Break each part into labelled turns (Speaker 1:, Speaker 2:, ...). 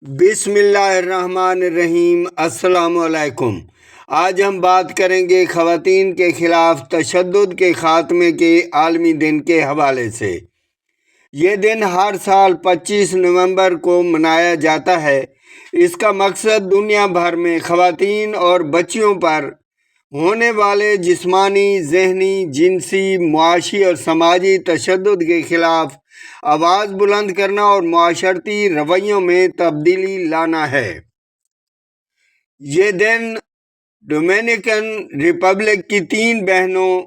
Speaker 1: بسم اللہ الرحمن الرحیم۔ السلام علیکم۔ آج ہم بات کریں گے خواتین کے خلاف تشدد کے خاتمے کے عالمی دن کے حوالے سے۔ یہ دن ہر سال 25 نومبر کو منایا جاتا ہے۔ اس کا مقصد دنیا بھر میں خواتین اور بچیوں پر ہونے والے جسمانی، ذہنی، جنسی، معاشی اور سماجی تشدد کے خلاف آواز بلند کرنا اور معاشرتی رویوں میں تبدیلی لانا ہے۔ یہ دن ڈومینیکن ریپبلک کی 3 بہنوں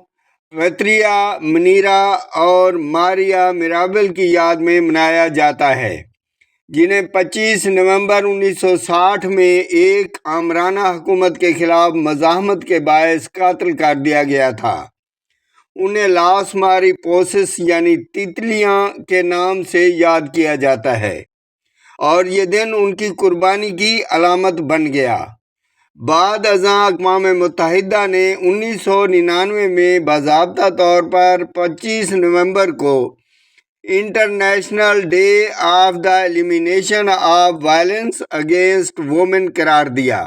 Speaker 1: پیٹریا، منیرا اور ماریا میرابل کی یاد میں منایا جاتا ہے، جنہیں 25 نومبر 1960 میں ایک آمرانہ حکومت کے خلاف مزاحمت کے باعث قتل کر دیا گیا تھا۔ انہیں لاس ماری پوسس یعنی تیتلیاں کے نام سے یاد کیا جاتا ہے، اور یہ دن ان کی قربانی کی علامت بن گیا۔ بعد ازاں اقوام متحدہ نے 1999 میں باضابطہ طور پر 25 نومبر کو international day of the elimination of violence against women قرار دیا۔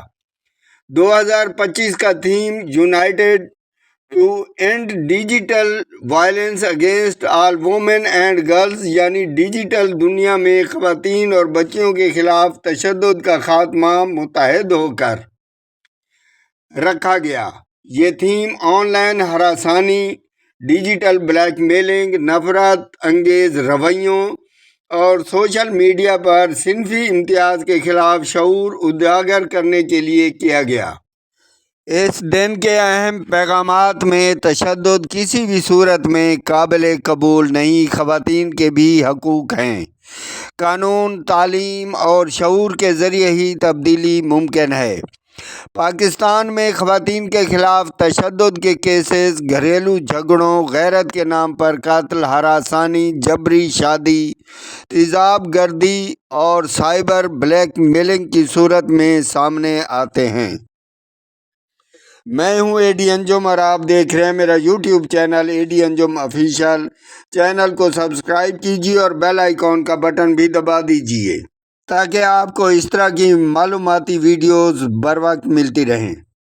Speaker 1: 2025 کا theme united to end digital violence against all women and girls یعنی ڈیجیٹل دنیا میں خواتین اور بچیوں کے خلاف تشدد کا خاتمہ متحد ہو کر رکھا گیا۔ یہ تھیم آن لائن ہراسانی، ڈیجیٹل بلیک میلنگ، نفرت انگیز رویوں اور سوشل میڈیا پر صنفی امتیاز کے خلاف شعور اجاگر کرنے کے لیے کیا گیا۔ اس دن کے اہم پیغامات میں تشدد کسی بھی صورت میں قابل قبول نہیں، خواتین کے بھی حقوق ہیں۔ قانون، تعلیم اور شعور کے ذریعے ہی تبدیلی ممکن ہے۔ پاکستان میں خواتین کے خلاف تشدد کے کیسز گھریلو جھگڑوں، غیرت کے نام پر قتل، ہراسانی، جبری شادی، تیزاب گردی اور سائبر بلیک میلنگ کی صورت میں سامنے آتے ہیں۔ میں ہوں اے ڈی انجم اور آپ دیکھ رہے ہیں میرا یوٹیوب چینل اے ڈی انجم آفیشیل۔ چینل کو سبسکرائب کیجیے اور بیل آئیکن کا بٹن بھی دبا دیجیے تاکہ آپ کو اس طرح کی معلوماتی ویڈیوز بر وقت ملتی رہیں۔